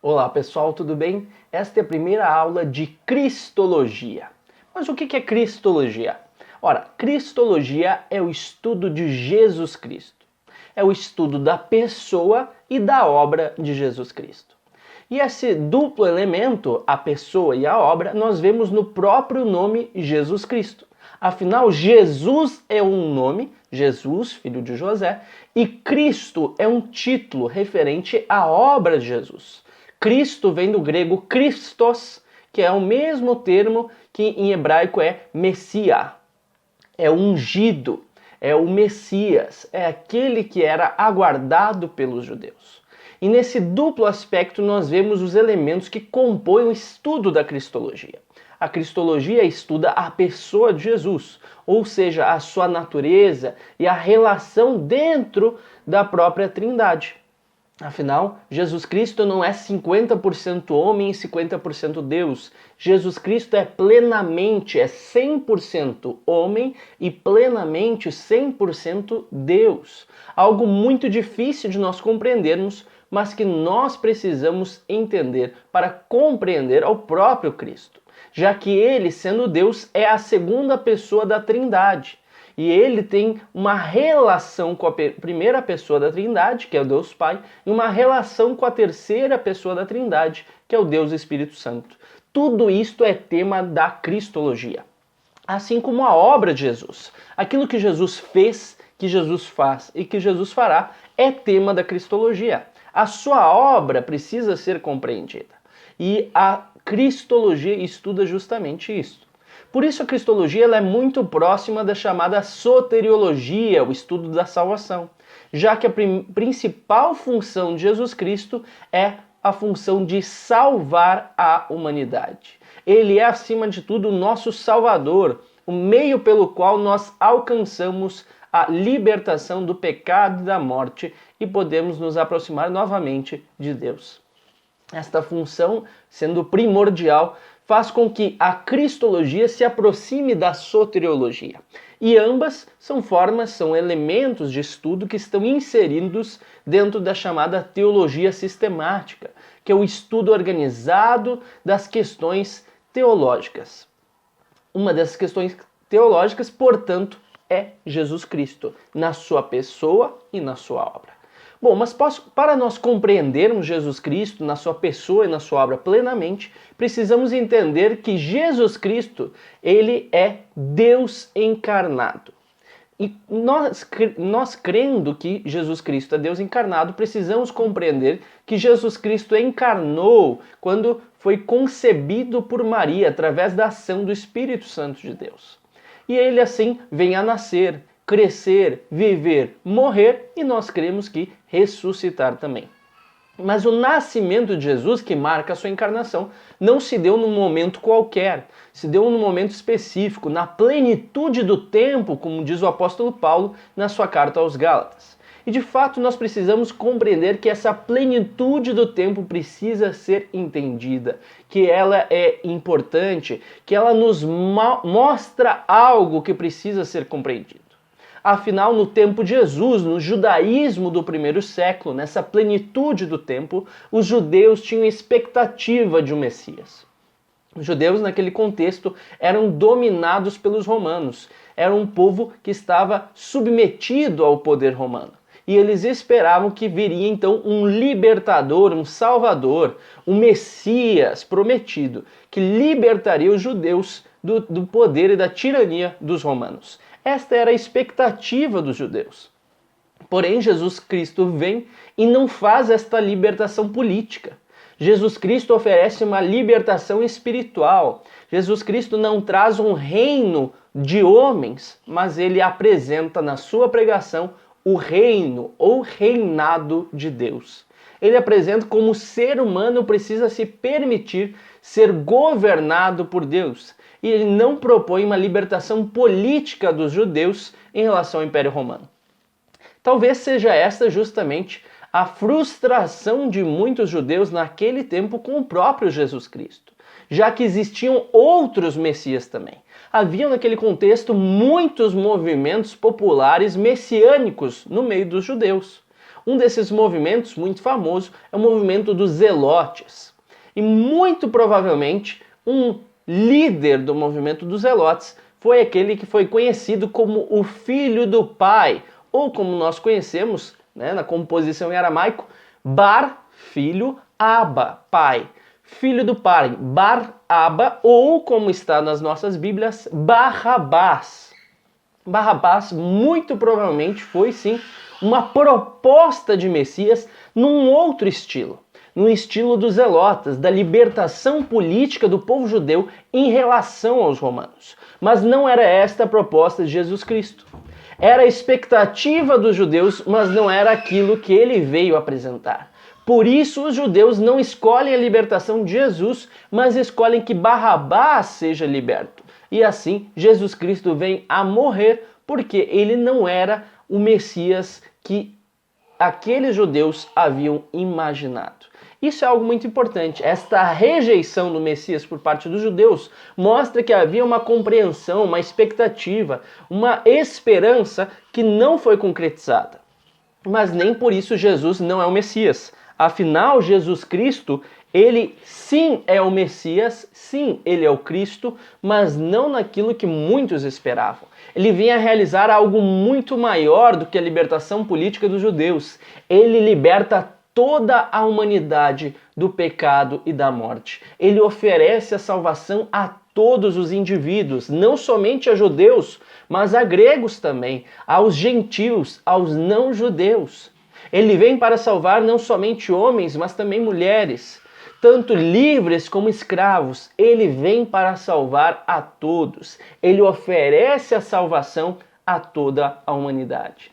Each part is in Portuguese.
Olá pessoal, tudo bem? Esta é a primeira aula de Cristologia. Mas o que é Cristologia? Ora, Cristologia é o estudo de Jesus Cristo. É o estudo da pessoa e da obra de Jesus Cristo. E esse duplo elemento, a pessoa e a obra, nós vemos no próprio nome Jesus Cristo. Afinal, Jesus é um nome, Jesus, filho de José, e Cristo é um título referente à obra de Jesus. Cristo vem do grego Christos, que é o mesmo termo que em hebraico é Messias. É o ungido, é o Messias, é aquele que era aguardado pelos judeus. E nesse duplo aspecto nós vemos os elementos que compõem o estudo da Cristologia. A Cristologia estuda a pessoa de Jesus, ou seja, a sua natureza e a relação dentro da própria Trindade. Afinal, Jesus Cristo não é 50% homem e 50% Deus. Jesus Cristo é plenamente, é 100% homem e plenamente 100% Deus. Algo muito difícil de nós compreendermos, mas que nós precisamos entender para compreender ao próprio Cristo, já que ele, sendo Deus, é a segunda pessoa da Trindade. E ele tem uma relação com a primeira pessoa da Trindade, que é o Deus Pai, e uma relação com a terceira pessoa da Trindade, que é o Deus Espírito Santo. Tudo isto é tema da Cristologia. Assim como a obra de Jesus. Aquilo que Jesus fez, que Jesus faz e que Jesus fará é tema da Cristologia. A sua obra precisa ser compreendida. E a Cristologia estuda justamente isso. Por isso a Cristologia ela é muito próxima da chamada soteriologia, o estudo da salvação, já que a principal função de Jesus Cristo é a função de salvar a humanidade. Ele é, acima de tudo, o nosso Salvador, o meio pelo qual nós alcançamos a libertação do pecado e da morte e podemos nos aproximar novamente de Deus. Esta função, sendo primordial, faz com que a Cristologia se aproxime da soteriologia. E ambas são formas, são elementos de estudo que estão inseridos dentro da chamada teologia sistemática, que é o estudo organizado das questões teológicas. Uma dessas questões teológicas, portanto, é Jesus Cristo, na sua pessoa e na sua obra. Bom, mas para nós compreendermos Jesus Cristo na sua pessoa e na sua obra plenamente, precisamos entender que Jesus Cristo, ele é Deus encarnado. E nós crendo que Jesus Cristo é Deus encarnado, precisamos compreender que Jesus Cristo encarnou quando foi concebido por Maria através da ação do Espírito Santo de Deus. E ele assim vem a nascer, crescer, viver, morrer e nós cremos que ressuscitar também. Mas o nascimento de Jesus, que marca a sua encarnação, não se deu num momento qualquer, se deu num momento específico, na plenitude do tempo, como diz o apóstolo Paulo na sua carta aos Gálatas. E de fato nós precisamos compreender que essa plenitude do tempo precisa ser entendida, que ela é importante, que ela nos mostra algo que precisa ser compreendido. Afinal, no tempo de Jesus, no judaísmo do primeiro século, nessa plenitude do tempo, os judeus tinham expectativa de um Messias. Os judeus, naquele contexto, eram dominados pelos romanos. Era um povo que estava submetido ao poder romano. E eles esperavam que viria então um libertador, um salvador, um Messias prometido, que libertaria os judeus do poder e da tirania dos romanos. Esta era a expectativa dos judeus. Porém, Jesus Cristo vem e não faz esta libertação política. Jesus Cristo oferece uma libertação espiritual. Jesus Cristo não traz um reino de homens, mas ele apresenta na sua pregação o reino ou reinado de Deus. Ele apresenta como o ser humano precisa se permitir ser governado por Deus. E ele não propõe uma libertação política dos judeus em relação ao Império Romano. Talvez seja esta justamente a frustração de muitos judeus naquele tempo com o próprio Jesus Cristo, já que existiam outros messias também. Havia naquele contexto muitos movimentos populares messiânicos no meio dos judeus. Um desses movimentos muito famoso é o movimento dos Zelotes. E muito provavelmente um líder do movimento dos Zelotes foi aquele que foi conhecido como o filho do pai, ou como nós conhecemos, né, na composição em aramaico, Bar, filho, Aba, pai. Filho do pai, Bar-Aba, ou como está nas nossas Bíblias, Barrabás. Barrabás muito provavelmente foi sim uma proposta de Messias num outro estilo, no estilo dos Zelotas, da libertação política do povo judeu em relação aos romanos. Mas não era esta a proposta de Jesus Cristo. Era a expectativa dos judeus, mas não era aquilo que ele veio apresentar. Por isso os judeus não escolhem a libertação de Jesus, mas escolhem que Barrabás seja liberto. E assim Jesus Cristo vem a morrer porque ele não era o Messias que aqueles judeus haviam imaginado. Isso é algo muito importante. Esta rejeição do Messias por parte dos judeus mostra que havia uma compreensão, uma expectativa, uma esperança que não foi concretizada. Mas nem por isso Jesus não é o Messias. Afinal, Jesus Cristo, ele sim é o Messias, sim, ele é o Cristo, mas não naquilo que muitos esperavam. Ele vem a realizar algo muito maior do que a libertação política dos judeus. Ele liberta toda a humanidade do pecado e da morte. Ele oferece a salvação a todos os indivíduos, não somente a judeus, mas a gregos também, aos gentios, aos não-judeus. Ele vem para salvar não somente homens, mas também mulheres, tanto livres como escravos. Ele vem para salvar a todos. Ele oferece a salvação a toda a humanidade.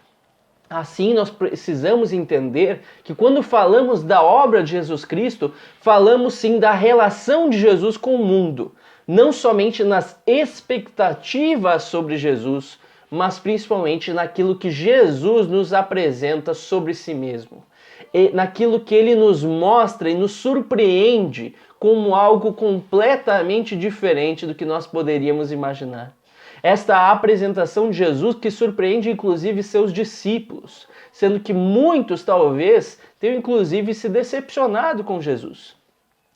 Assim, nós precisamos entender que quando falamos da obra de Jesus Cristo, falamos sim da relação de Jesus com o mundo, não somente nas expectativas sobre Jesus, mas principalmente naquilo que Jesus nos apresenta sobre si mesmo, e naquilo que ele nos mostra e nos surpreende como algo completamente diferente do que nós poderíamos imaginar. Esta apresentação de Jesus que surpreende inclusive seus discípulos, sendo que muitos talvez tenham inclusive se decepcionado com Jesus.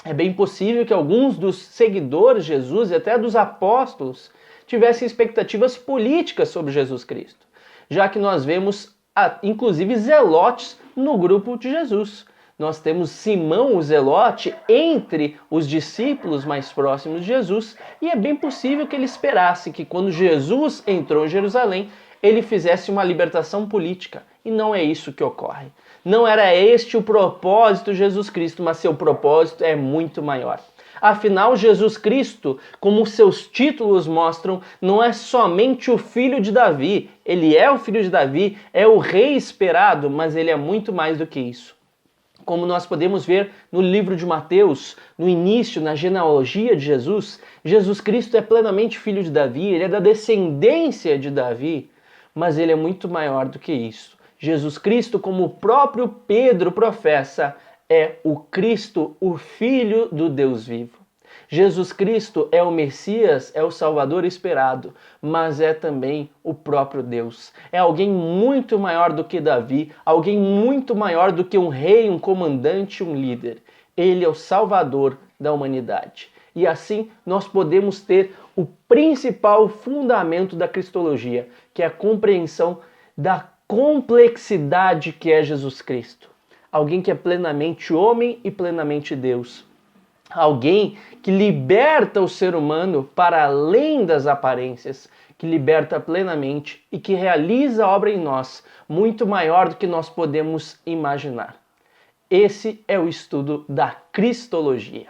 É bem possível que alguns dos seguidores de Jesus e até dos apóstolos tivessem expectativas políticas sobre Jesus Cristo, já que nós vemos inclusive zelotes no grupo de Jesus. Nós temos Simão o Zelote entre os discípulos mais próximos de Jesus, e é bem possível que ele esperasse que quando Jesus entrou em Jerusalém, ele fizesse uma libertação política. E não é isso que ocorre. Não era este o propósito de Jesus Cristo, mas seu propósito é muito maior. Afinal, Jesus Cristo, como seus títulos mostram, não é somente o filho de Davi. Ele é o filho de Davi, é o rei esperado, mas ele é muito mais do que isso. Como nós podemos ver no livro de Mateus, no início, na genealogia de Jesus, Jesus Cristo é plenamente filho de Davi, ele é da descendência de Davi, mas ele é muito maior do que isso. Jesus Cristo, como o próprio Pedro professa, é o Cristo, o Filho do Deus vivo. Jesus Cristo é o Messias, é o Salvador esperado, mas é também o próprio Deus. É alguém muito maior do que Davi, alguém muito maior do que um rei, um comandante, um líder. Ele é o Salvador da humanidade. E assim nós podemos ter o principal fundamento da cristologia, que é a compreensão da complexidade que é Jesus Cristo. Alguém que é plenamente homem e plenamente Deus. Alguém que liberta o ser humano para além das aparências, que liberta plenamente e que realiza a obra em nós muito maior do que nós podemos imaginar. Esse é o estudo da cristologia.